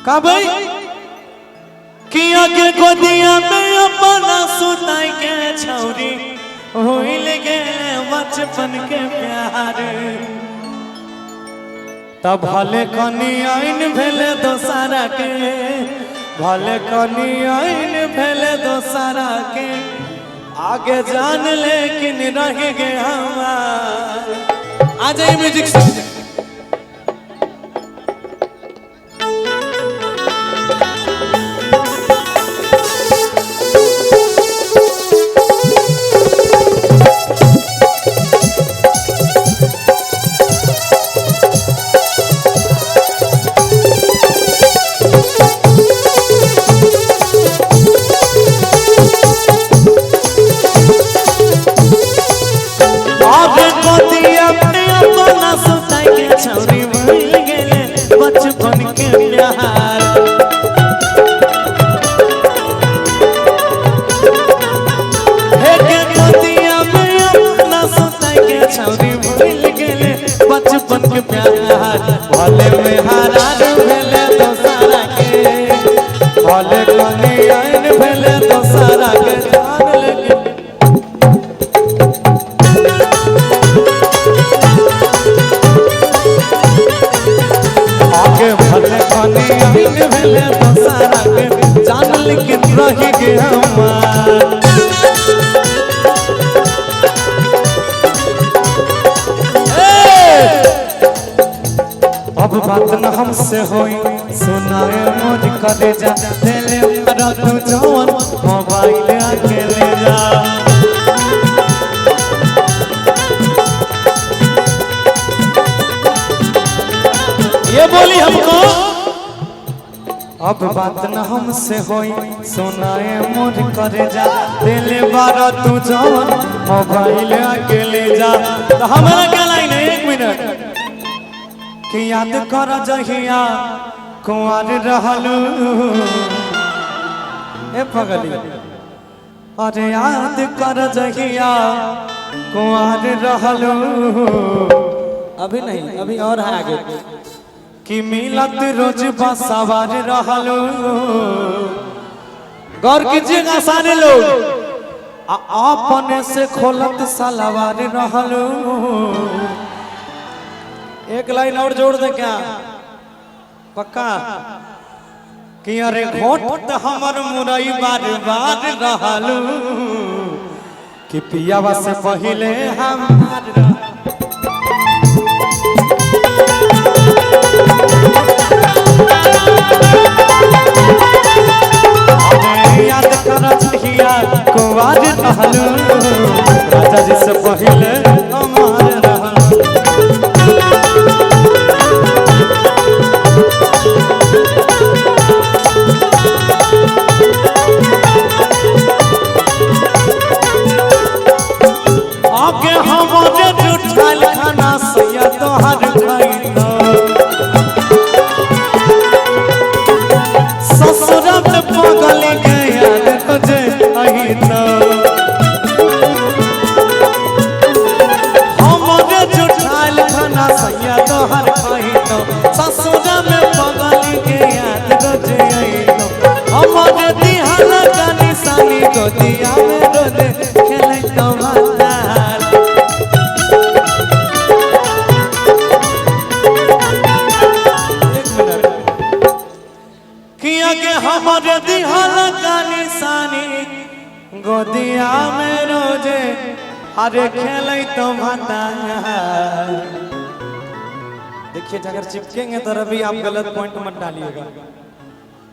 का भाई किया के गोदिया में अपना सुताई के छौरी होइल गेले बचपन के प्यार तब भले कनी आइन भेले दोसारा के भले कनी आइन भेले दोसारा के आगे जान लेकिन रह गया हमार। आ जाइए म्यूजिक से बचपन के प्यार गोदिया में अपना सुताई के छौरी भूल गेले बचपन के प्यार भले में हरार भेले दोसारा के भले कनी आइन भेले दोसारा के जान लेके भले कनी आइन भेले दोसारा के जान लेकिन रह गया हमार। अब बात न हमसे होई सुनाए मोर कलेजा दिले मेरा तू जवान मोबाइल आके ले जा ये बोली हमको। अब बात न हमसे होई सुनाए मोर कलेजा दिले बारा तू जवान मोबाइल आके ले जा। तो हमारा क्या लाइन है 1 मिनट कि याद कर जहिया कुंवर रहलू ए पगली अरे याद कर जहिया कुंवर रहलू अभी नहीं अभी और है आगे कि मिलत रोज बसवार रहलू। गौर कीजिएगा सारे लोग अपने से खोलत सलवार रहलू। एक लाइन और जोड़ दे क्या पक्का कि अरे घोट हमर मुरई बार बार रहलू कि पियावा से पहले हमार याद कर जहिया कुंवर रहलू राजा जी से पहले हमार रहलू। आगे हमारे जुठाल खाना सैया तोहर खैनो ससुरा में पगल गया तुझे अहिनो हमारे जुठाल खाना सैया तोहर खैनो ससुरा में पगल गया तुझे अहिनो हमारे दिहाल का निशानी गोदिया में रोले खेले तो हमारे दिहाल का निशानी गोदिया में रोजे हरे खेले तो माता। देखिए अगर चिपकेंगे तो रवि आप गलत पॉइंट मत डालिएगा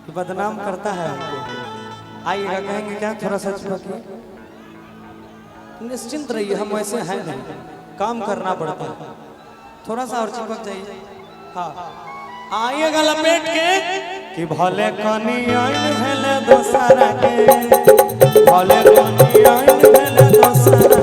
कि बदनाम करता है आपको। आइएगा कहेंगे क्या थोड़ा सा चिपकिए निश्चिंत रहिए हम वैसे हैं नहीं काम करना पड़ता है थोड़ा सा और चिपक जाइए। हाँ आइएगा लपेट के कि भले कनी आइन भेले दोसारा के भले कनी आइन भेले दोसारा